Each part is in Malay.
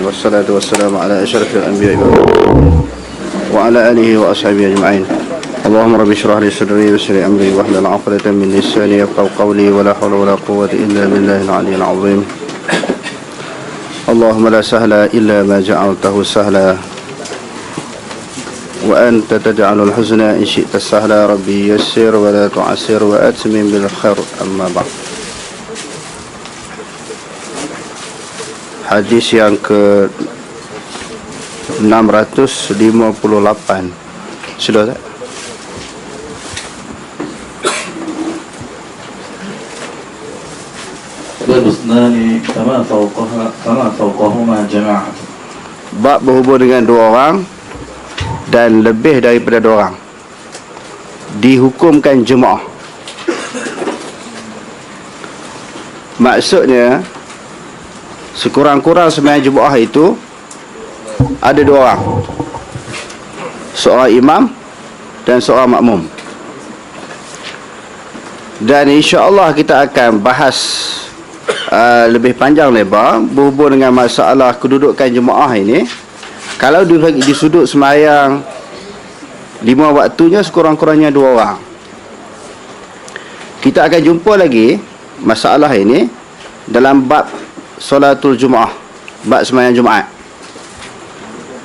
والصلاة والسلام على أشرف الأنبياء وعلى آله وأصحابه أجمعين. اللهم رب اشرح لي صدري ويسر لي أمري واحلل عقدة من لساني يفقهوا قولي ولا حول ولا قوة إلا بالله العلي العظيم. اللهم لا سهل إلا ما جعلته سهلا وأنت تجعل الحزن إن شئت سهلا. ربي يسر ولا تعسر وأتمم بالخير. أما بعد. Hadis yang ke 658. Sudah tak? Bab berhubung dengan dua orang dan lebih daripada dua orang dihukumkan jemaah. Maksudnya sekurang-kurang sembahyang jemaah itu ada dua orang, seorang imam dan seorang makmum. Dan insya-Allah kita akan bahas lebih panjang lebar berhubung dengan masalah kedudukan jemaah ini. Kalau di sudut sembahyang 5 waktunya sekurang-kurangnya 2 orang. Kita akan jumpa lagi masalah ini dalam bab solatul Jumaah, bab sembahyang Jumaat,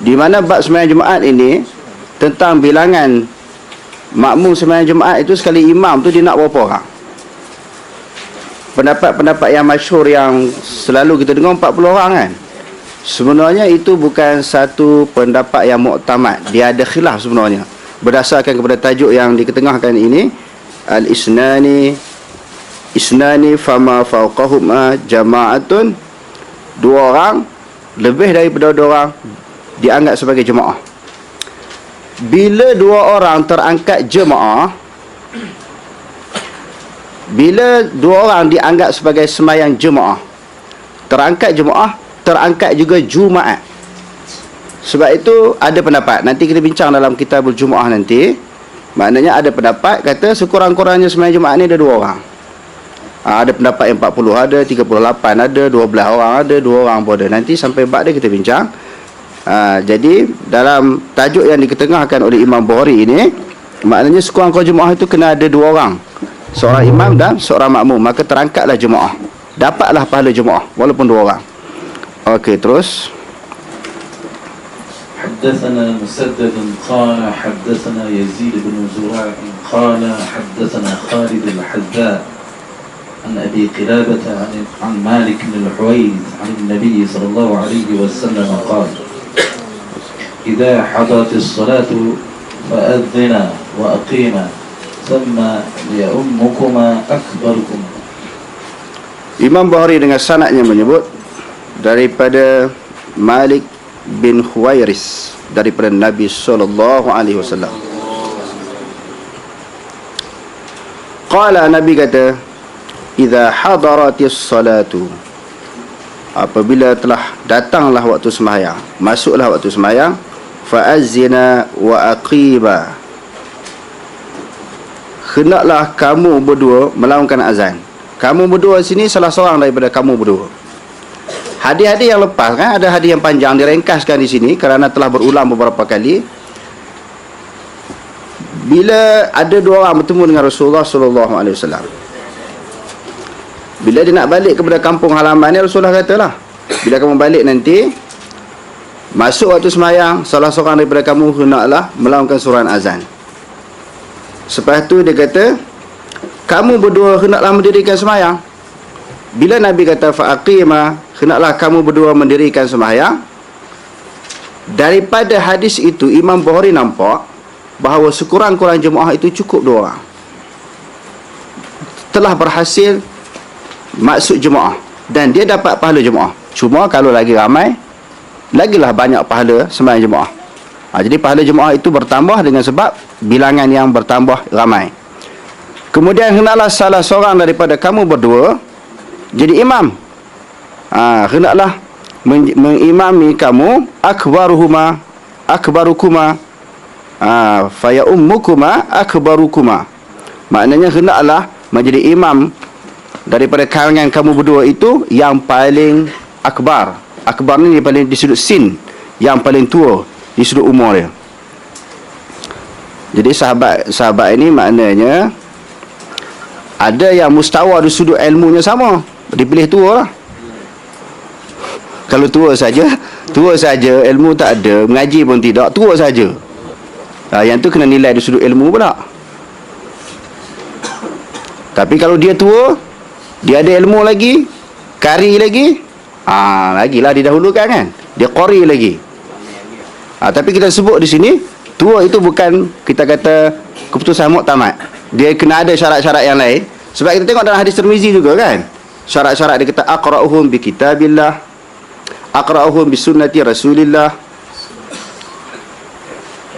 di mana bab sembahyang Jumaat ini tentang bilangan makmum sembahyang Jumaat itu. Sekali imam tu dia nak berapa orang? Pendapat-pendapat yang masyhur yang selalu kita dengar 40 orang kan. Sebenarnya itu bukan satu pendapat yang muktamad. Dia ada khilaf sebenarnya. Berdasarkan kepada tajuk yang diketengahkan ini, Isnani fama fauqahuma jama'atun. 2 orang lebih daripada 2 orang dianggap sebagai jemaah. Bila 2 orang terangkat jemaah, bila 2 orang dianggap sebagai sembahyang jemaah, terangkat jemaah, terangkat juga Jumaat. Sebab itu ada pendapat, nanti kita bincang dalam kitabul Jumaah nanti. Maknanya ada pendapat kata sekurang-kurangnya sembahyang Jumaat ni ada 2 orang. Ada pendapat yang 40, ada 38, ada 12 orang, ada 2 orang pun ada. Nanti sampai bab dia kita bincang. Jadi dalam tajuk yang diketengahkan oleh Imam Bukhari ini, maknanya sekurang-kurangnya jemaah itu kena ada 2 orang, seorang imam dan seorang makmum. Maka terangkatlah jemaah, dapatlah pahala jemaah walaupun 2 orang. Okey, terus. حدثنا مسدد قال حدثنا يزيد بن زريع قال حدثنا خالد الحذاء عن أبي قلابة عن مالك بن الحويرث عن النبي صلى الله عليه وسلم قال إذا حضرت الصلاة فأذنا وأقيما ثم ليؤمكما أكبركما. Imam Bukhari dengan sanadnya menyebut daripada Malik bin Huwairis daripada Nabi sallallahu alaihi wasallam. Qala, Nabi kata, idza hadaratis salatu, apabila telah datanglah waktu sembahyang, masuklah waktu sembahyang, fa'azzina wa aqiba, hendaklah kamu berdua melaungkan azan. Kamu berdua sini salah seorang daripada kamu berdua. Hadis-hadis yang lepas kan, ada hadis yang panjang direngkaskan di sini kerana telah berulang beberapa kali. Bila ada 2 orang bertemu dengan Rasulullah sallallahu alaihi wasallam, bila dia nak balik kepada kampung halaman ni, Rasulullah katalah, bila kamu balik nanti, masuk waktu sembahyang, salah seorang daripada kamu hendaklah melaungkan suruhan azan. Selepas tu dia kata, kamu berdua hendaklah mendirikan sembahyang. Bila Nabi kata fa'aqima, hendaklah kamu berdua mendirikan sembahyang, daripada hadis itu Imam Bukhari nampak bahawa sekurang-kurang jemaah itu cukup 2 orang. Telah berhasil maksud jemaah dan dia dapat pahala jemaah. Cuma kalau lagi ramai, lagilah banyak pahala sembahyang jemaah. Jadi pahala jemaah itu bertambah dengan sebab bilangan yang bertambah ramai. Kemudian hendaklah salah seorang daripada kamu berdua jadi imam. Hendaklah mengimami kamu akbarukuma faya ummukuma akbarukuma. Maknanya hendaklah menjadi imam daripada kalangan kamu berdua itu yang paling akbar, Akbar ni dia paling di sudut sin, yang paling tua di sudut umur dia. Jadi sahabat ini maknanya ada yang mustawa di sudut ilmunya sama, dipilih tua lah. Kalau tua saja, ilmu tak ada, mengaji pun tidak, tua saja. Yang tu kena nilai di sudut ilmu pula. Tapi kalau dia tua, dia ada ilmu lagi, kari lagi, lagilah didahulukan kan. Dia qari lagi. Tapi kita sebut di sini tua itu bukan kita kata keputusan muktamad. Dia kena ada syarat-syarat yang lain. Sebab kita tengok dalam hadis Tirmizi juga kan, syarat-syarat dia kata aqra'uhum bi kitabillah, aqra'uhum bi sunnati Rasulillah.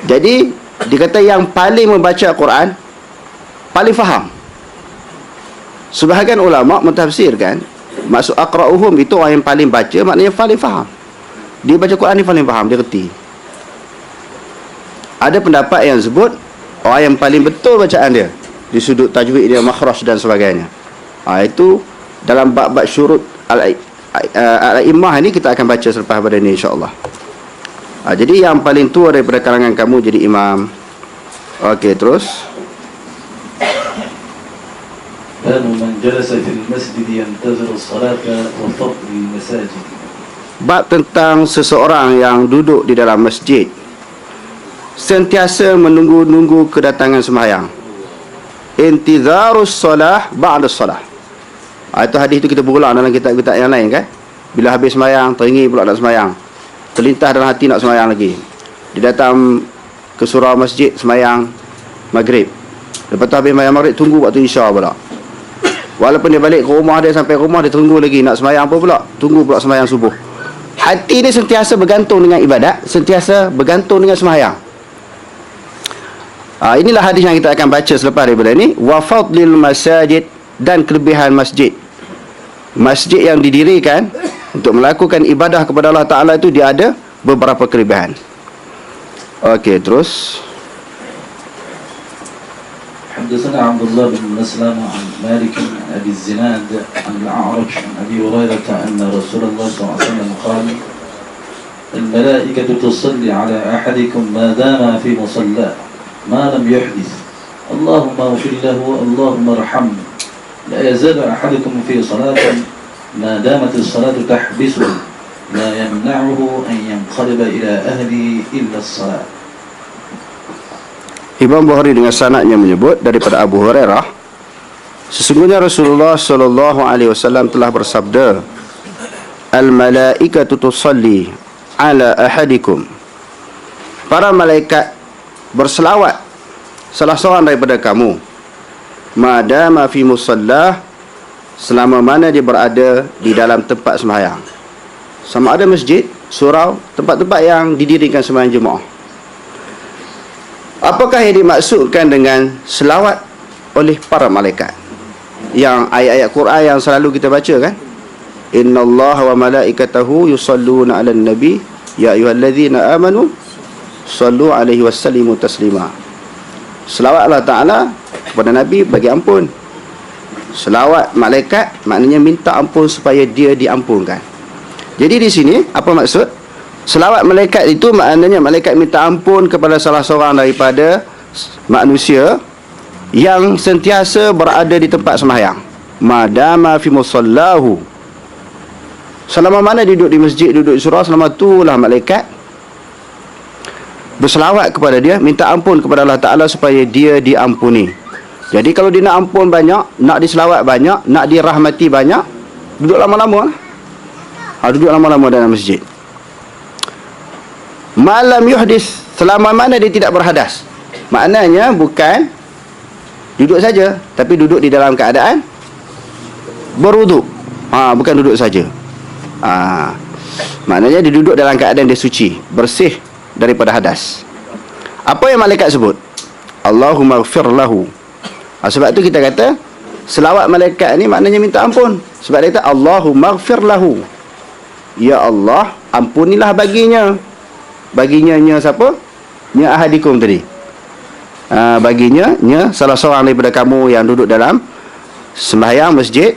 Jadi dia kata yang paling membaca Al-Quran paling faham. Sebahagian ulama mentafsirkan maksud aqra'uhum itu orang yang paling baca, maknanya paling faham. Dia baca Quran ni paling faham, dia reti. Ada pendapat yang sebut orang yang paling betul bacaan dia di sudut tajwid dia, makhraj dan sebagainya. Itu dalam bab-bab syurut al-immah ni kita akan baca selepas pada ni insya-Allah. Jadi yang paling tua daripada kalangan kamu jadi imam. Okey, terus. Bab man jalasa fil masjid yantaziru as-salata wa fadl al-masajid. Bab tentang seseorang yang duduk di dalam masjid sentiasa menunggu-nunggu kedatangan sembahyang. Intizarus solah ba'da solah. Itu hadis itu kita berulang dalam kitab-kitab yang lain kan. Bila habis sembahyang, teringin pula nak sembahyang, terlintas dalam hati nak sembahyang lagi. Dia datang ke surau masjid sembahyang maghrib. Lepas tu habis sembahyang maghrib, tunggu waktu isya pula. Walaupun dia balik ke rumah dia, sampai rumah dia tunggu lagi nak sembahyang apa pula, tunggu pula sembahyang subuh. Hati dia sentiasa bergantung dengan ibadat, sentiasa bergantung dengan sembahyang. Inilah hadis yang kita akan baca selepas daripada ini. Wa fadlil masajid, dan kelebihan masjid. Masjid yang didirikan untuk melakukan ibadah kepada Allah Ta'ala itu dia ada beberapa kelebihan. Okey, terus. حدثنا عبد الله بن مسلم عن مالك عن أبي الزناد عن الأعرج عن أبي هريرة أن رسول الله صلى الله عليه وسلم قال الملائكة تصلي على أحدكم ما دام في مصلاه ما لم يحدث اللهم اغفر له اللهم ارحمه لا يزال أحدكم في صلاة ما دامت الصلاة تحبسه لا يمنعه أن ينقلب إلى أهله إلا الصلاة. Imam Bukhari dengan sanadnya menyebut daripada Abu Hurairah, sesungguhnya Rasulullah sallallahu alaihi wasallam telah bersabda, al-malaikatu tusalli ala ahadikum. Para malaikat berselawat salah seorang daripada kamu, madama fi musallah, selama mana dia berada di dalam tempat sembahyang. Sama ada masjid, surau, tempat-tempat yang didirikan sembahyang jemaah. Apakah yang dimaksudkan dengan selawat oleh para malaikat? Yang ayat-ayat Quran yang selalu kita baca kan? Innallaha wa malaikatahu yusalluna 'alan nabi ya ayyuhallazina amanu sallu alaihi wasallimu taslima. Selawat Allah Ta'ala kepada Nabi bagi ampun. Selawat malaikat maknanya minta ampun supaya dia diampunkan. Jadi di sini apa maksud? Selawat malaikat itu maknanya malaikat minta ampun kepada salah seorang daripada manusia yang sentiasa berada di tempat sembahyang. Madama fi musallahu, selama mana duduk di masjid, duduk di surau, selama itulah malaikat berselawat kepada dia, minta ampun kepada Allah Ta'ala supaya dia diampuni. Jadi kalau dia nak ampun banyak, nak diselawat banyak, nak dirahmati banyak, duduk lama-lama. Duduk lama-lama dalam masjid. Malam yuhdis, selama mana dia tidak berhadas. Maknanya bukan duduk saja, tapi duduk di dalam keadaan berwuduk. Bukan duduk saja. Maknanya dia duduk dalam keadaan dia suci, bersih daripada hadas. Apa yang malaikat sebut? Allahumma ighfir lahu. Sebab tu kita kata selawat malaikat ni maknanya minta ampun. Sebab dia kata Allahumma ighfir lahu, ya Allah ampunilah baginya. Baginya nya siapa? Nya ahadikum tadi. Baginya nya salah seorang daripada kamu yang duduk dalam sembahyang masjid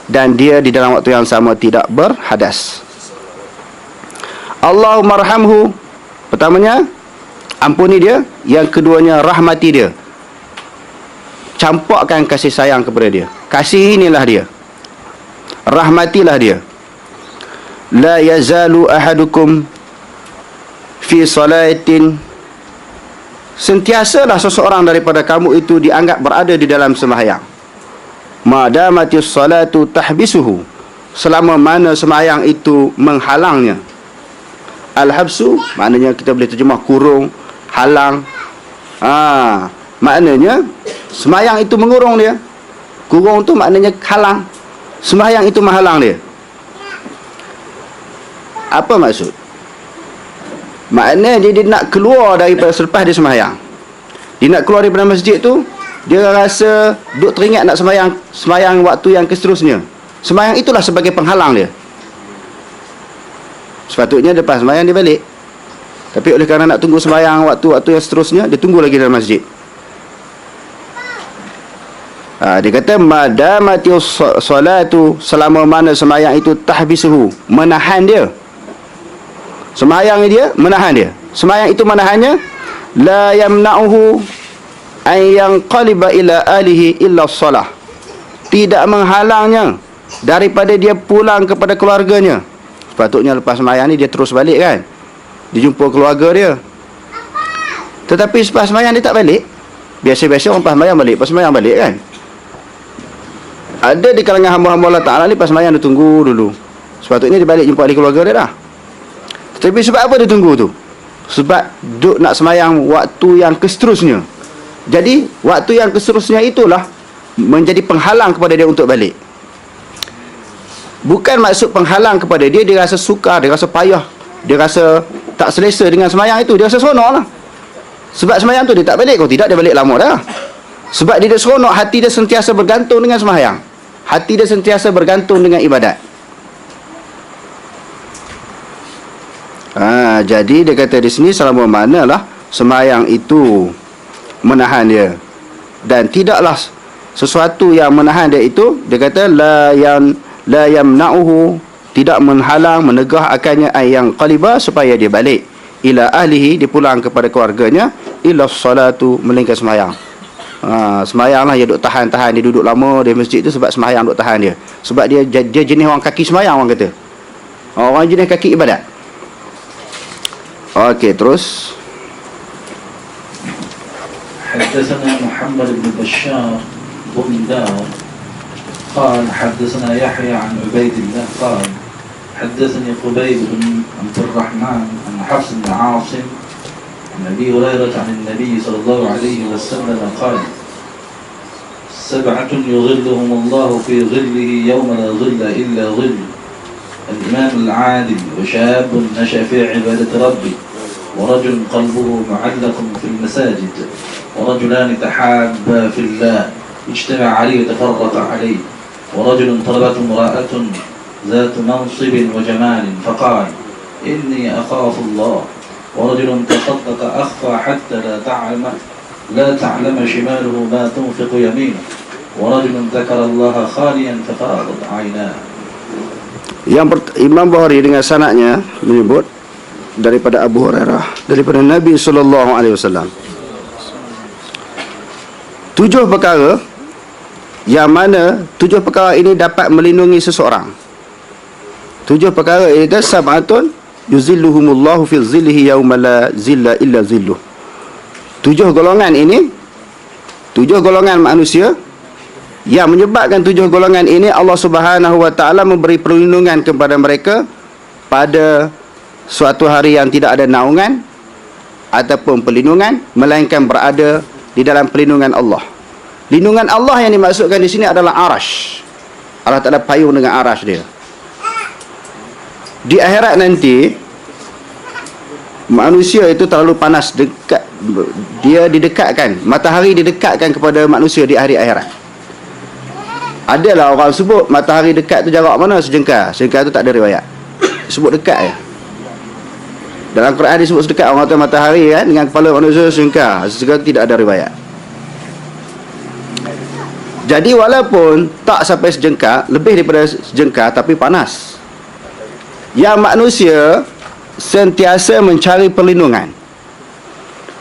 dan dia di dalam waktu yang sama tidak berhadas. Allahumma arhamhu, pertamanya ampuni dia, yang keduanya rahmati dia, campakkan kasih sayang kepada dia, kasihinilah dia, rahmatilah dia. La yazalu ahadukum fi salatin, sentiasalah seseorang daripada kamu itu dianggap berada di dalam sembahyang, madamatis salatu tahbisuhu, selama mana sembahyang itu menghalangnya. Al-habsu maknanya kita boleh terjemah kurung, halang. Maknanya sembahyang itu mengurung dia. Kurung tu maknanya halang. Sembahyang itu menghalang dia. Apa maksud? Maknanya dia nak keluar daripada selepas dia sembahyang. Dia nak keluar daripada masjid tu, dia rasa duk teringat nak sembahyang waktu yang seterusnya. Sembahyang itulah sebagai penghalang dia. Sepatutnya lepas sembahyang dia balik, tapi oleh kerana nak tunggu sembahyang waktu-waktu yang seterusnya, dia tunggu lagi dalam masjid. Dia kata madamati salatu, selama mana sembahyang itu tahbisuhu, menahan dia. Sembahyang dia menahan dia. Sembahyang itu menahannya. La yamna'uhu an yanqaliba ila alihi illa shalah, tidak menghalangnya daripada dia pulang kepada keluarganya. Sepatutnya lepas sembahyang ni dia terus balik kan, dia jumpa keluarga dia. Tetapi lepas sembahyang dia tak balik. Biasa-biasa orang lepas sembahyang balik, lepas sembahyang balik kan. Ada di kalangan hamba-hamba Allah Ta'ala ni lepas sembahyang dia tunggu dulu. Sepatutnya dia balik jumpa ahli keluarga dia dah. Tetapi sebab apa dia tunggu tu? Sebab duk nak sembahyang waktu yang seterusnya. Jadi waktu yang seterusnya itulah menjadi penghalang kepada dia untuk balik. Bukan maksud penghalang kepada dia, dia rasa sukar, dia rasa payah, dia rasa tak selesa dengan sembahyang itu, dia rasa seronok lah. Sebab sembahyang tu dia tak balik. Kalau tidak dia balik lama dah. Sebab dia seronok, hati dia sentiasa bergantung dengan sembahyang, hati dia sentiasa bergantung dengan ibadat. Jadi dia kata di sini, selama manalah sembahyang itu menahan dia, dan tidaklah sesuatu yang menahan dia itu, dia kata la yamna'uhu, tidak menghalang, menegah akannya yang qaliba, supaya dia balik ila ahlihi, dia pulang kepada keluarganya, illa salatu, melainkan sembahyang. Sembahyang lah dia duduk tahan-tahan, dia duduk lama di masjid tu sebab sembahyang duduk tahan dia. Sebab dia jenis orang kaki sembahyang, orang kata. Orang jenis kaki ibadat. Okey, terus. حدثنا محمد بن بشار بندار قال حدثنا يحيى عن عبيد الله قال حدثني قبيب بن عبد الرحمن عن حفص بن عاصم عن ابي هريره عن النبي صلى الله عليه وسلم قال سبعه يظلهم الله في ظله يوم لا ظل الا ظل الامام العادل وشاب نشا في عباده ربه ورجل قلبه معلق في المساجد ورجلان تحابا في الله اجتمع عليه وتفرق عليه ورجل طلبته امرأة ذات منصب وجمال فقال إني أخاف الله ورجل تصدق أخفى حتى لا تعلم شماله ما تنفق يمينه ورجل ذكر الله خاليا ففاضت عيناه. Imam Bukhari dengan sanadnya menyebut daripada Abu Hurairah, daripada Nabi SAW, 7 perkara yang mana 7 perkara ini dapat melindungi seseorang. 7 perkara ini adalah sab'atun yuzilluhumullahu fi zillihi yauma la zilla illa zilluh. 7 golongan ini, 7 golongan manusia yang menyebabkan 7 golongan ini Allah Subhanahu wa taala memberi perlindungan kepada mereka pada suatu hari yang tidak ada naungan ataupun perlindungan, melainkan berada di dalam perlindungan Allah. Lindungan Allah yang dimaksudkan di sini adalah arash. Allah Ta'ala payung dengan arash dia. Di akhirat nanti, manusia itu terlalu panas, dia didekatkan, matahari didekatkan kepada manusia di hari akhirat. Adalah orang sebut matahari dekat tu jarak mana? Sejengkal. Sejengkal tu tak ada riwayat, sebut dekat je. Dalam Quran disebut sedekat, orang kata matahari kan, dengan kepala manusia sejengkal. Sejengkal tidak ada riwayat. Jadi walaupun tak sampai sejengkal, lebih daripada sejengkal, tapi panas. Yang manusia sentiasa mencari perlindungan.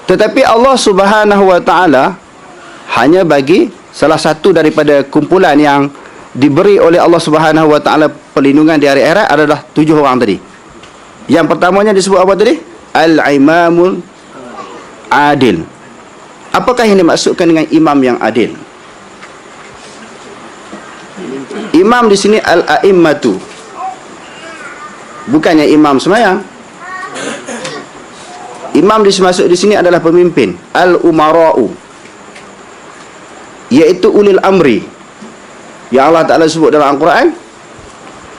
Tetapi Allah Subhanahu wa taala hanya bagi salah satu daripada kumpulan yang diberi oleh Allah Subhanahu wa taala perlindungan di hari akhirat adalah 7 orang tadi. Yang pertamanya disebut apa tadi? Al-Imamul Adil. Apakah yang dimaksudkan dengan imam yang adil? Imam di sini al-a'immatu. Bukannya imam sembahyang. Imam dimaksud di sini adalah pemimpin, al-umara'u, iaitu ulil amri. Yang Allah Ta'ala sebut dalam Al-Quran,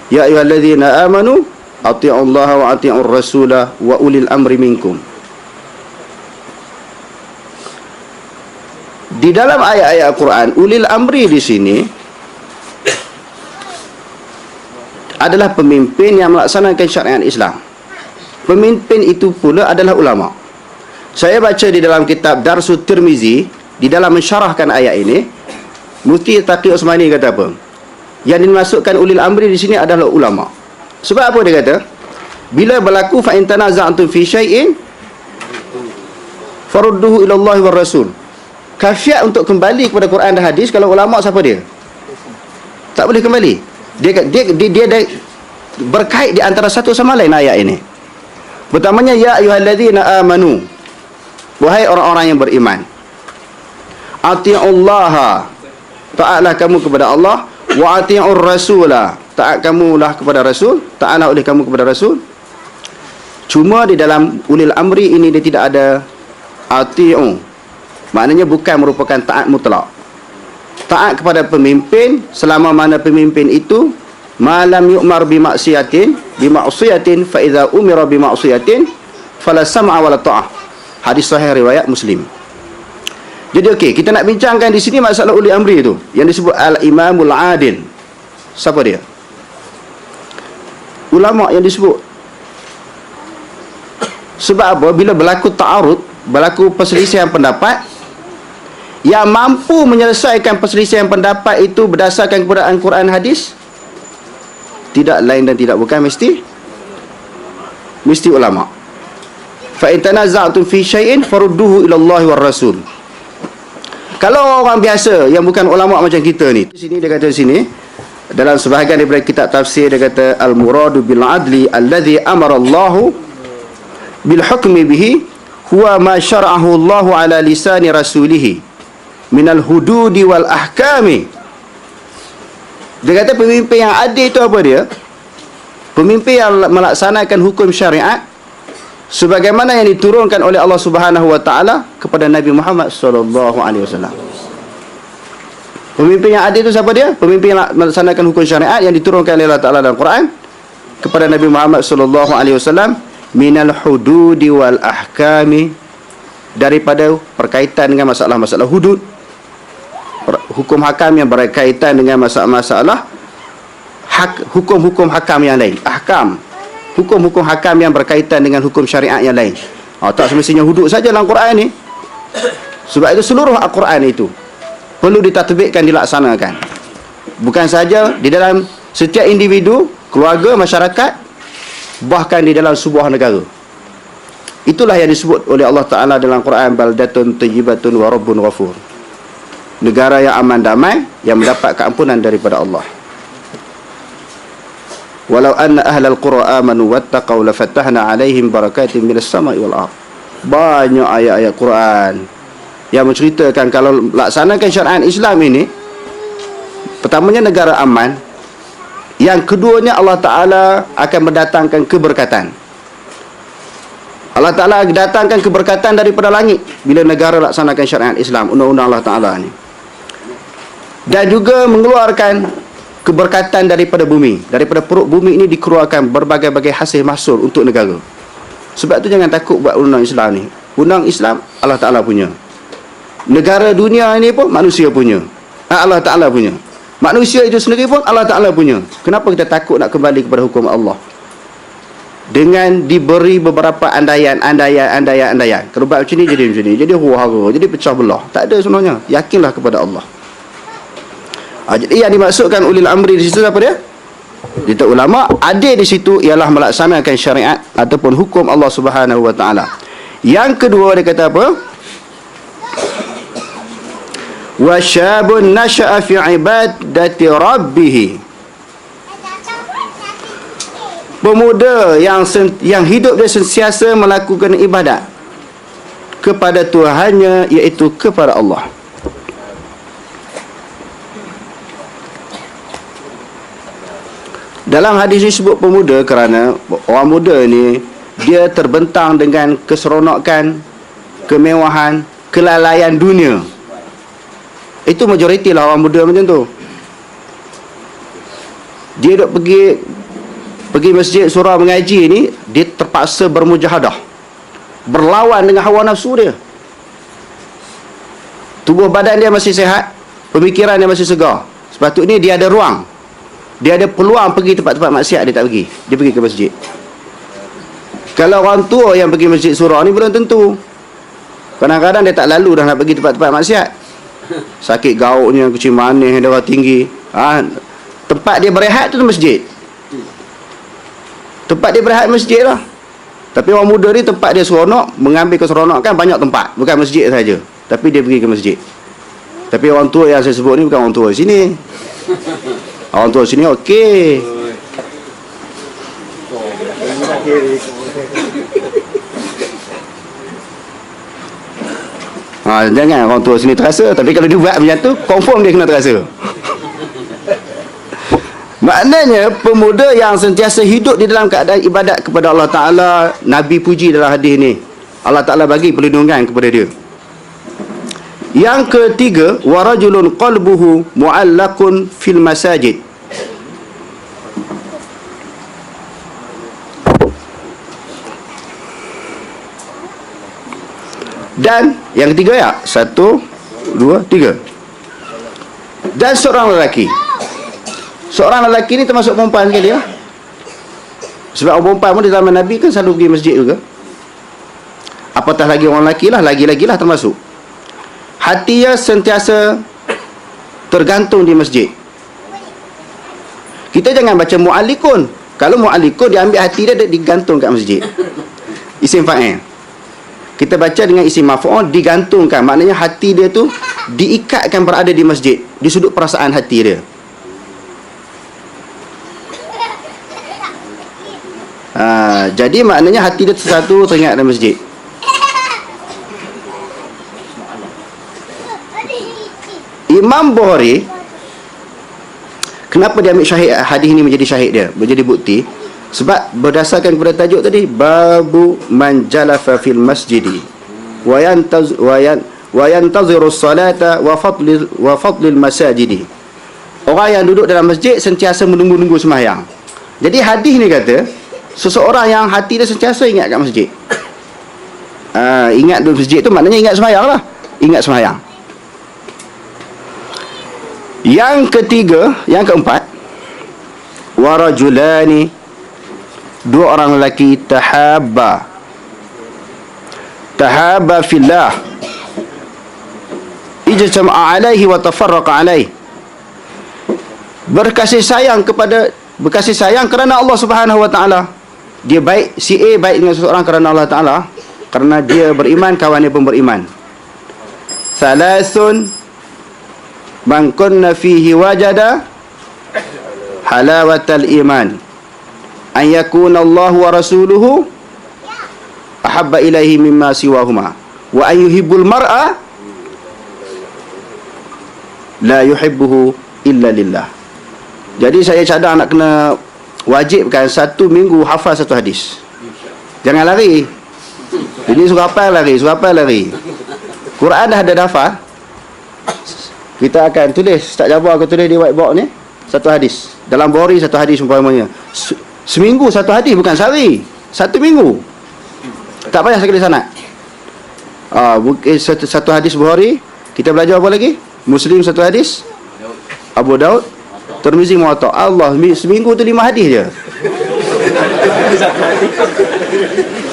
ya ayyuhalladzina amanu ati'ullaha wa ati'ur rasulah wa ulil amri minkum. Di dalam ayat-ayat Al-Quran, ulil amri di sini adalah pemimpin yang melaksanakan syariat Islam. Pemimpin itu pula adalah ulama. Saya baca di dalam kitab Darsul Tirmizi, di dalam mensyarahkan ayat ini, Mufti Taqi Osmani kata apa? Yang dimaksudkan ulil amri di sini adalah ulama. Sebab apa dia kata? Bila berlaku fa in tanaza'tum fi syai'in farudduhu ila Allah war Rasul. Kafiat untuk kembali kepada Quran dan hadis kalau ulama siapa dia? Tak boleh kembali. Dia berkait di antara satu sama lain ayat ini. Pertamanya, ya ayyuhalladzina amanu, wahai orang-orang yang beriman, ati'ullaha, taatlah kamu kepada Allah, wa ati'ur rasulah, taat kamulah kepada Rasul, taatlah oleh kamu kepada Rasul. Cuma di dalam ulil amri ini dia tidak ada ati'u. Maknanya bukan merupakan taat mutlak. Taat kepada pemimpin selama mana pemimpin itu malam yu'mar bima'siyatin fa idza umira bima'siyatin fala sam'a wala ta'ah. Hadis sahih riwayat Muslim. Jadi okey, kita nak bincangkan di sini masalah uli amri itu yang disebut al-imamul adil. Siapa dia? Ulama yang disebut. Sebab apa? Bila berlaku ta'arud, berlaku perselisihan pendapat, yang mampu menyelesaikan perselisihan pendapat itu berdasarkan kepada Al-Quran hadis, tidak lain dan tidak bukan mesti ulama. Fa in tanaza'tum fi syai'in farudduhu ila Allah war Rasul. Kalau orang biasa yang bukan ulama macam kita ni, di sini dia kata di sini dalam sebahagian daripada kitab tafsir dia kata al-muradu bil adli alladhi amara Allah bil hukmi bihi huwa ma syara'ahu Allah ala lisani rasulih minal hududi wal ahkami. Dia kata pemimpin yang adil itu apa dia? Pemimpin yang melaksanakan hukum syariat sebagaimana yang diturunkan oleh Allah Subhanahu wa taala kepada Nabi Muhammad sallallahu alaihi wasallam. Pemimpin yang adil itu siapa dia? Pemimpin yang melaksanakan hukum syariat yang diturunkan oleh Allah Taala dalam Quran kepada Nabi Muhammad sallallahu alaihi wasallam minal hududi wal ahkami, daripada berkaitan dengan masalah-masalah hudud, hukum hakam yang berkaitan dengan masalah-masalah hukum-hukum hakam yang lain, ahkam, hukum-hukum hakam yang berkaitan dengan hukum syariat yang lain. Tak semestinya hudud saja dalam Quran ni. Sebab itu seluruh Al-Quran itu perlu ditatbikkan, dilaksanakan. Bukan saja di dalam setiap individu, keluarga, masyarakat, bahkan di dalam sebuah negara. Itulah yang disebut oleh Allah Ta'ala dalam Quran, baldatun tayyibatun wa rabbun ghafur. Negara yang aman damai, yang mendapat keampunan daripada Allah. Walau anna ahlal qura amanu wattaqaw lafatahna alaihim barakatin minas sama'i wal ard. Banyak ayat-ayat Quran yang menceritakan kalau laksanakan syariat Islam ini, pertamanya negara aman, yang keduanya Allah Ta'ala akan mendatangkan keberkatan. Allah Ta'ala datangkan keberkatan daripada langit bila negara laksanakan syariat Islam, undang-undang Allah Ta'ala ni. Dan juga mengeluarkan keberkatan daripada bumi. Daripada perut bumi ini dikeluarkan berbagai-bagai hasil mahsul untuk negara. Sebab tu jangan takut buat undang Islam ni. Undang Islam Allah Ta'ala punya. Negara dunia ini pun manusia punya. Allah Ta'ala punya. Manusia itu sendiri pun Allah Ta'ala punya. Kenapa kita takut nak kembali kepada hukum Allah? Dengan diberi beberapa andaian. Kalau buat macam ni jadi macam ni, jadi huru-hara, jadi pecah belah. Tak ada sebenarnya. Yakinlah kepada Allah. Jadi yang dimaksudkan ulil amri di situ apa dia? Kita ulama adil di situ ialah melaksanakan syariat ataupun hukum Allah Subhanahu wa taala. Yang kedua dia kata apa? Wa syabun nasha'a fi ibadati rabbih. Pemuda yang hidup dia sentiasa melakukan ibadat kepada Tuhannya, iaitu kepada Allah. Dalam hadis ini sebut pemuda kerana orang muda ni dia terbentang dengan keseronokan, kemewahan, kelalaian dunia. Itu majoriti lah orang muda macam tu. Dia duk pergi masjid surau mengaji ni, dia terpaksa bermujahadah, berlawan dengan hawa nafsu dia. Tubuh badan dia masih sihat, pemikiran dia masih segar. Sepatutnya dia ada ruang, dia ada peluang pergi tempat-tempat maksiat, dia tak pergi. Dia pergi ke masjid. Kalau orang tua yang pergi masjid surau ni belum tentu. Kadang-kadang dia tak lalu dah nak pergi tempat-tempat maksiat. Sakit gauknya, kucing manis, darah tinggi. Tempat dia berehat tu masjid. Tempat dia berehat masjid lah. Tapi orang muda ni tempat dia seronok, mengambil keseronokan banyak tempat, bukan masjid saja. Tapi dia pergi ke masjid. Tapi orang tua yang saya sebut ni bukan orang tua sini. Orang tua sini okey. Jangan orang tua sini terasa. Tapi kalau dia buat macam tu, confirm dia kena terasa. Maknanya pemuda yang sentiasa hidup di dalam keadaan ibadat kepada Allah Ta'ala, Nabi puji dalam hadis ni, Allah Ta'ala bagi perlindungan kepada dia. Yang ketiga, warajulun qalbuhu mu'allaqun fil masajid. Dan yang ketiga ya, 1, 2, 3. Dan seorang lelaki. Seorang lelaki ni termasuk perempuan sekali lah. Sebab orang perempuan pun di zaman Nabi kan selalu pergi masjid juga. Apatah lagi orang lelaki lah, lagi-lagi lah termasuk. Hatinya sentiasa tergantung di masjid. Kita jangan baca mu'allikun. Kalau mu'allikun, dia ambil hati dia digantung kat masjid. Isim fa'il. Kita baca dengan isim maf'ul, digantungkan. Maknanya hati dia tu diikatkan berada di masjid, di sudut perasaan hati dia. Jadi maknanya hati dia satu teringat dalam masjid. Imam Bukhari, kenapa dia ambil syahid hadis ini menjadi syahid dia, menjadi bukti? Sebab berdasarkan kepada tajuk tadi, babu man jalafa fil masjidi wa yantaziru salata wa fadlil masajidi. Orang yang duduk dalam masjid sentiasa menunggu-nunggu sembahyang. Jadi hadis ni kata seseorang yang hati dia sentiasa ingat kat masjid. Ingat di masjid tu maknanya ingat sembahyang lah. Ingat sembahyang. Yang ketiga, yang keempat, warajulani, dua orang lelaki, tahabba fillah, ijtama'a alaihi wa tafarraqa alaihi. Berkasih sayang kerana Allah Subhanahu wa taala. Dia baik, si A baik dengan seseorang kerana Allah Ta'ala, kerana dia beriman, kawan dia pun beriman. Thalathun man kunna fihi wajada halawatal iman, an yakuna Allah wa rasuluhu ahabba ilaihi mimma siwahuma, wa an yuhibbul mar'a la yuhibbuhu illa lillah. Jadi saya cadang nak kena wajibkan 1 minggu hafal 1 hadis. Jangan lari. Jadi suruh hafal lari, Quran dah ada hafal. Kita akan tulis, Ustaz Jabar aku tulis di whiteboard ni 1 hadis. Dalam Bukhari 1 hadis umpamanya. Seminggu 1 hadis, bukan sehari. 1 minggu. Tak payah sekali sanad. Satu hadis Bukhari. Kita belajar apa lagi? Muslim 1 hadis. Abu Daud, Tirmizi, Muwatta. Allah, seminggu tu 5 hadis je.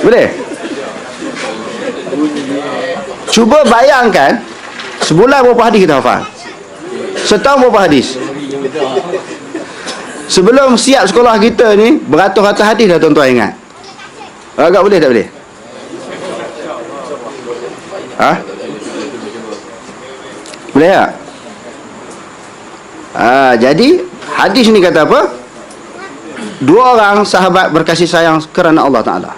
Boleh? Cuba bayangkan, sebulan berapa hadis kita hafal? Setahun berapa hadis? Sebelum siap sekolah kita ni, beratus-ratus hadis dah tuan-tuan ingat. Agak boleh tak boleh? Ha? Boleh tak? Jadi hadis ni kata apa? Dua orang sahabat berkasih sayang kerana Allah Ta'ala.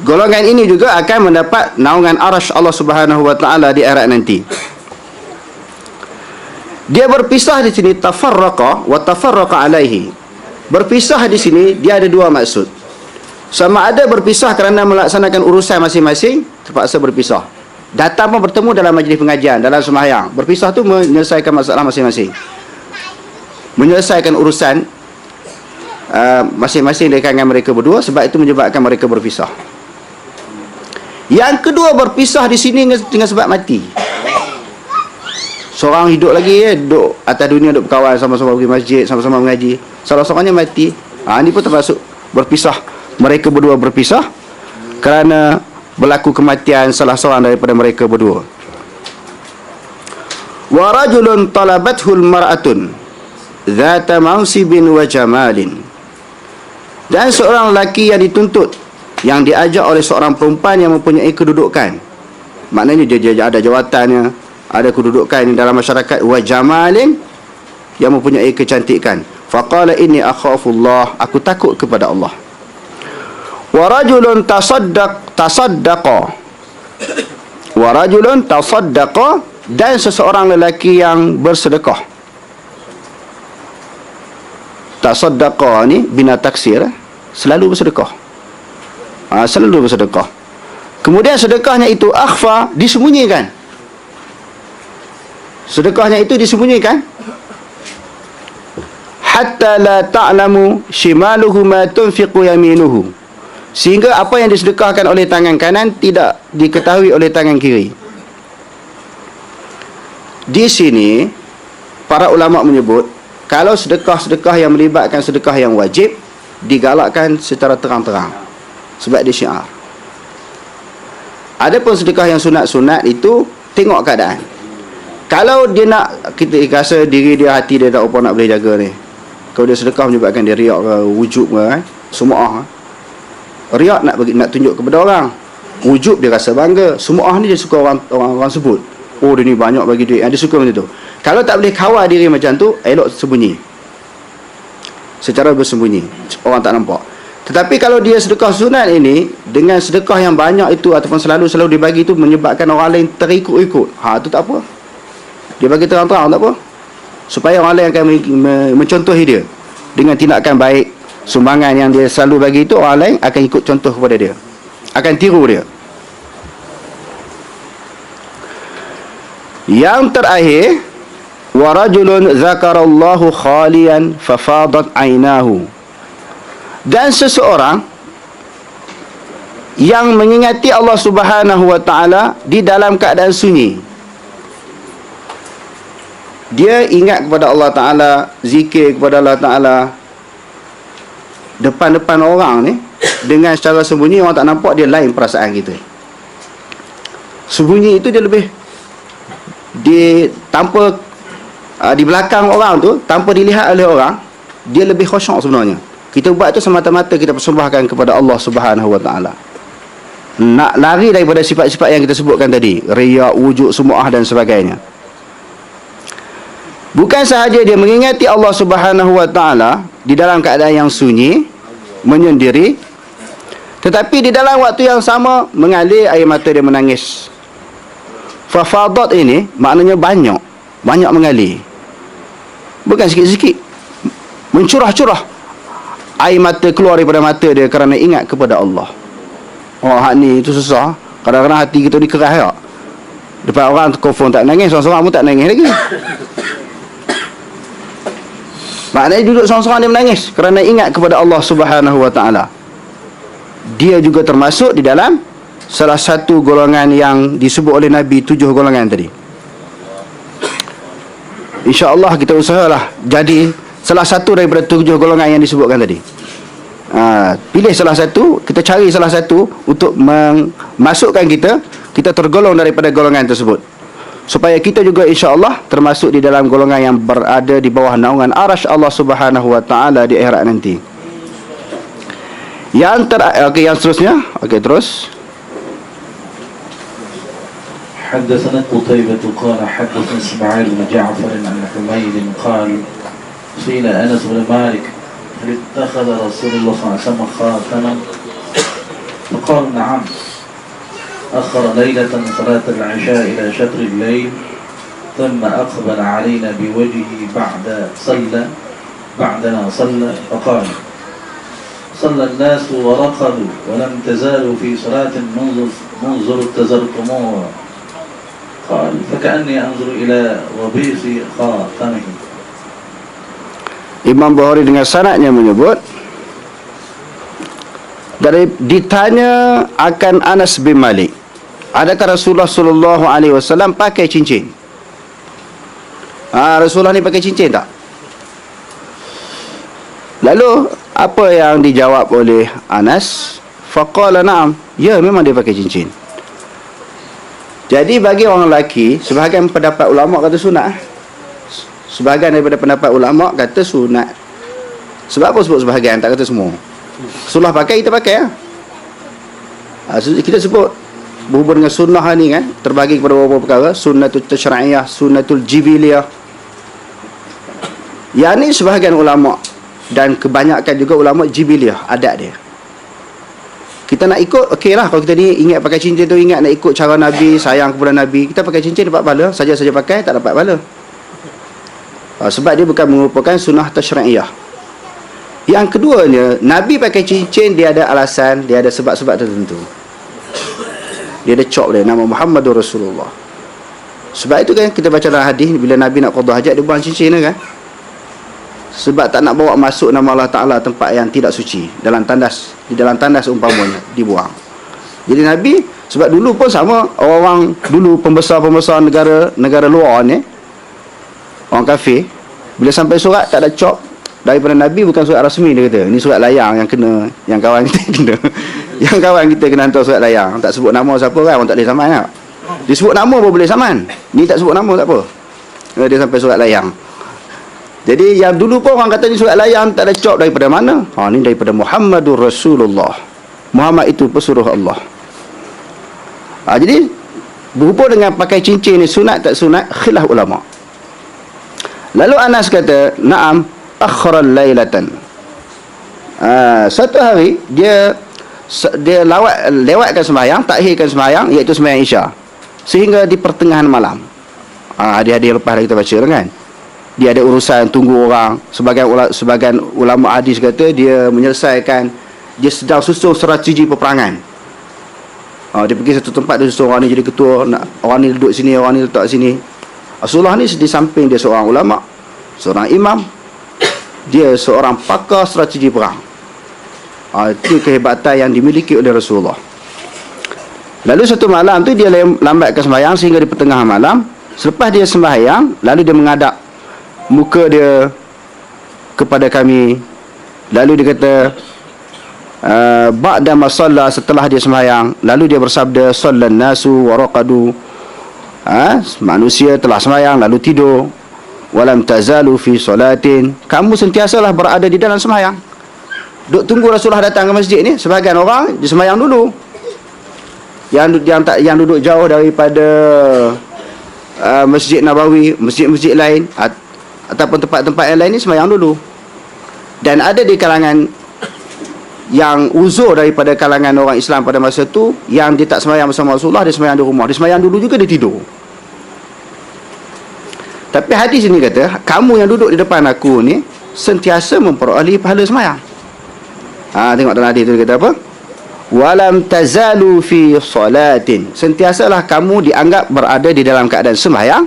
Golongan ini juga akan mendapat naungan arasy Allah Subhanahu Wa Ta'ala di akhirat nanti. Dia berpisah di sini tafarraqa wa tafarraqa alaihi. Berpisah di sini dia ada dua maksud. Sama ada berpisah kerana melaksanakan urusan masing-masing, terpaksa berpisah. Datang pun bertemu dalam majlis pengajian, dalam sembahyang. Berpisah tu menyelesaikan masalah masing-masing. Menyelesaikan urusan masing-masing di kalangan mereka berdua, sebab itu menyebabkan mereka berpisah. Yang kedua berpisah di sini dengan sebab mati. Seorang hidup lagi duduk atas dunia, duduk berkawan, sama-sama pergi masjid, sama-sama mengaji. Salah seorangnya mati. Ini pun termasuk berpisah. Mereka berdua berpisah kerana berlaku kematian salah seorang daripada mereka berdua. Wa rajulun talabathul mar'atun dzata mansibin wa jamalin. Dan seorang lelaki yang dituntut, yang diajak oleh seorang perempuan yang mempunyai kedudukan. Maknanya dia ada jawatannya, ada kedudukan dalam masyarakat, wa jamalin, yang mempunyai kecantikan. Faqala inni akhafullah, aku takut kepada Allah. Wa rajulun tasaddaqa. Wa rajulun tasaddaqa, dan seseorang lelaki yang bersedekah. Tasaddaqa ni bina taksir, selalu bersedekah. Selalu bersedekah. Kemudian sedekahnya itu akhfa, disembunyikan. Sedekahnya itu disembunyikan. Hatta la ta'lamu shimaluhu ma tunfiqu yaminuhu. Sehingga apa yang disedekahkan oleh tangan kanan tidak diketahui oleh tangan kiri. Di sini para ulama menyebut, kalau sedekah-sedekah yang melibatkan sedekah yang wajib digalakkan secara terang-terang, sebab dia syiar. Adapun sedekah yang sunat-sunat itu tengok keadaan. Kalau dia nak, kita rasa diri dia, hati dia tak apa nak boleh jaga ni, kalau dia sedekah menyebabkan dia riak ke, wujub ke, semua riak nak tunjuk kepada orang, wujub dia rasa bangga, semua ni dia suka orang sebut, oh dia ni banyak bagi duit, dia suka macam tu. Kalau tak boleh kawal diri macam tu, elok sembunyi, secara bersembunyi, orang tak nampak. Tetapi kalau dia sedekah sunat ini, dengan sedekah yang banyak itu ataupun selalu dibagi itu, menyebabkan orang lain terikut-ikut, itu tak apa. Dia bagi terang-terang, tak apa, supaya orang lain akan mencontohi dia dengan tindakan baik. Sumbangan yang dia selalu bagi itu, orang lain akan ikut contoh kepada dia, akan tiru dia. Yang terakhir, wa rajulun zakarallahu khalian fafadat ainahu. Dan seseorang yang mengingati Allah Subhanahu wa ta'ala di dalam keadaan sunyi. Dia ingat kepada Allah Ta'ala, zikir kepada Allah Ta'ala depan-depan orang ni, dengan secara sembunyi, orang tak nampak, dia lain perasaan kita. Sembunyi itu dia lebih tanpa di belakang orang tu, tanpa dilihat oleh orang, dia lebih khusyuk sebenarnya. Kita buat tu semata-mata kita persembahkan kepada Allah Subhanahu wa ta'ala. Nak lari daripada sifat-sifat yang kita sebutkan tadi, riya, wujud, sumu'ah dan sebagainya. Bukan sahaja dia mengingati Allah Subhanahu wa ta'ala di dalam keadaan yang sunyi, menyendiri, tetapi di dalam waktu yang sama mengalir air mata dia, menangis. Fafadat ini maknanya banyak mengalir, bukan sikit-sikit, mencurah-curah air mata keluar daripada mata dia kerana ingat kepada Allah. Hak ni itu susah. Kadang-kadang hati kita dikeras tak? Depan orang confirm tak nangis, seorang-seorang pun tak nangis lagi. Maknanya duduk seorang-seorang dia menangis kerana ingat kepada Allah Subhanahu wa ta'ala. Dia juga termasuk di dalam salah satu golongan yang disebut oleh Nabi 7 golongan tadi. InsyaAllah kita usahalah jadi salah satu daripada 7 golongan yang disebutkan tadi. Pilih salah satu, kita cari salah satu untuk memasukkan kita tergolong daripada golongan tersebut. supaya kita juga insya-Allah termasuk di dalam golongan yang berada di bawah naungan arasy Allah Subhanahu wa taala di akhirat nanti. Yang yang seterusnya, terus. حدثنا قتيبة قال حدثنا إسماعيل بن جعفر عن حميد قال سئل أنس بن مالك هل اتخذ رسول الله صلى الله عليه وسلم خاتما فقال نعم أخر ليلة صلاة العشاء إلى شطر الليل ثم أقبل علينا بوجهه بعدنا صلى فقال صلى الناس ورقدوا ولم تزالوا في صلاة منذ ابتزرتموها قال فكأني أنظر إلى وبيص خاتمه. Imam Bukhari dengan sanadnya menyebut ditanya akan Anas bin Malik, adakah Rasulullah sallallahu alaihi wasallam pakai cincin? Rasulullah ni pakai cincin tak? Lalu apa yang dijawab oleh Anas? Faqala na'am, ya memang dia pakai cincin. Jadi bagi orang lelaki, sebahagian pendapat ulama kata sunat. Sebahagian daripada pendapat ulama kata sunat. Sebab apa sebut sebahagian, tak kata semua? Rasulullah pakai, kita pakai lah. Kita sebut berhubung dengan sunnah ni kan, terbagi kepada beberapa perkara. Sunnatul tasyri'iyah, sunnatul jibiliyah. Yang ni sebahagian ulama dan kebanyakan juga ulama jibiliyah, adat dia. Kita nak ikut, okey lah. Kalau kita ni ingat pakai cincin tu, ingat nak ikut cara Nabi, sayang kepada Nabi, kita pakai cincin dapat pahala. Saja-saja pakai tak dapat pahala. Sebab dia bukan merupakan sunnah tasyri'iyah. Yang keduanya, Nabi pakai cincin, dia ada alasan, dia ada sebab-sebab tertentu. Dia ada cop dia, nama Muhammadur Rasulullah. Sebab itu kan kita baca dalam hadis, bila Nabi nak qada hajat, dia buang cincin kan. Sebab tak nak bawa masuk nama Allah Ta'ala tempat yang tidak suci, dalam tandas, di dalam tandas umpamanya dibuang. Jadi Nabi, sebab dulu pun sama, orang-orang dulu pembesar-pembesar negara luar ni, orang kafir, bila sampai surat tak ada cop daripada Nabi, bukan surat rasmi, dia kata ini surat layang yang kena, yang kawan kita kena yang kawan kita kena hantar surat layang. Tak sebut nama siapa kan, orang tak boleh saman tak? Dia sebut nama pun boleh saman, ni tak sebut nama tak apa, dia sampai surat layang. Jadi yang dulu pun orang kata ni surat layang, tak ada cop daripada mana? Ni daripada Muhammadur Rasulullah. Muhammad itu pesuruh Allah. Jadi berhubung dengan pakai cincin ni sunat tak sunat, khilaf ulama. Lalu Anas kata, na'am akhral lailatan. Satu hari dia lewatkan sembahyang, takhirkan sembahyang, iaitu sembahyang Isya, sehingga di pertengahan malam. Hari-hari lepas kita baca kan, dia ada urusan tunggu orang. Sebagian ulama hadis kata dia menyelesaikan, dia sedang susun strategi peperangan. Dia pergi satu tempat, dia susun orang ni jadi ketua, orang ni duduk sini, orang ni letak sini. Rasulullah ni di samping dia seorang ulama, seorang imam, dia seorang pakar strategi perang. Itu kehebatan yang dimiliki oleh Rasulullah. Lalu satu malam tu dia lambatkan sembahyang sehingga di pertengahan malam. Selepas dia sembahyang, lalu dia menghadap muka dia kepada kami, lalu dia kata ba'da ma shalla, setelah dia sembahyang, lalu dia bersabda, sallan nasu wa raqadu, manusia telah sembahyang lalu tidur, walam tazalu fi salatin, kamu sentiasalah berada di dalam sembahyang. Duk tunggu Rasulullah datang ke masjid ni. Sebahagian orang dia sembahyang dulu, yang duduk jauh daripada Masjid Nabawi, masjid-masjid lain ataupun tempat-tempat yang lain ni sembahyang dulu. Dan ada di kalangan yang uzur daripada kalangan orang Islam pada masa tu, yang dia tak sembahyang bersama Rasulullah, dia sembahyang di rumah. Dia sembahyang dulu juga, dia tidur. Tapi hadis ini kata, kamu yang duduk di depan aku ni sentiasa memperoleh pahala sembahyang. Tengok dalam hadis tu dia kata apa? Walam tazalu fi salatin, sentiasalah kamu dianggap berada di dalam keadaan sembahyang.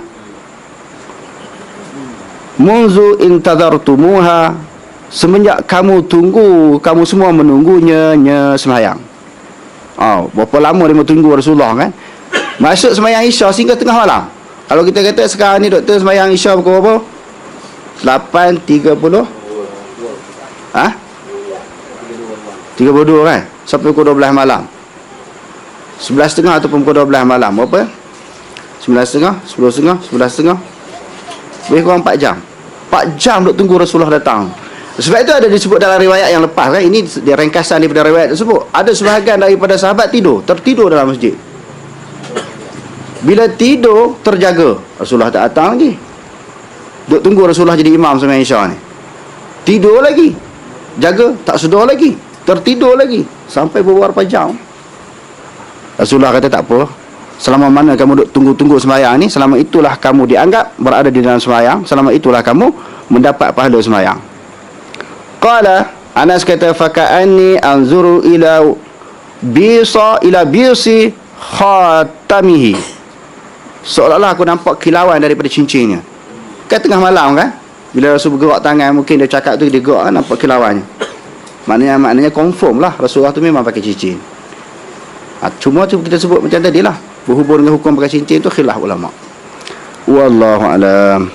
Munzu intadhartumuha, semenjak kamu tunggu, kamu semua menunggunya sembahyang. Berapa lama dia tunggu Rasulullah kan? Masuk sembahyang Isya sehingga tengah malam. Kalau kita kata sekarang ni doktor sembahyang Isya pukul berapa? 8.30 32 kan? Sampai pukul 12 malam, 11.30 ataupun pukul 12 malam. Berapa? 9.30, 10.30, 11.30. Lebih kurang 4 jam. 4 jam duk tunggu Rasulullah datang. Sebab itu ada disebut dalam riwayat yang lepas kan. Ini dia ringkasan daripada riwayat tersebut. Ada sebahagian daripada sahabat tertidur dalam masjid. Bila tidur, terjaga. Rasulullah tak datang lagi. Duk tunggu Rasulullah jadi imam sembahyang Isyak ni. Tidur lagi. Jaga, tak sedar lagi. Tertidur lagi. Sampai beberapa jam. Rasulullah kata tak apa. Selama mana kamu duk tunggu-tunggu sembahyang ni, selama itulah kamu dianggap berada di dalam sembahyang. Selama itulah kamu mendapat pahala sembahyang. Qala, Anas kata, faka'anni anzuru ila bisi khatamihi. Seolah-olah aku nampak kilauan daripada cincinnya. Kan tengah malam kan, bila Rasul bergerak tangan, mungkin dia cakap tu, dia gerak kan, nampak kilauannya. Maknanya confirm lah Rasulullah tu memang pakai cincin. Cuma tu kita sebut macam tadi lah, berhubung dengan hukum pakai cincin tu khilaf ulama. Wallahu alam.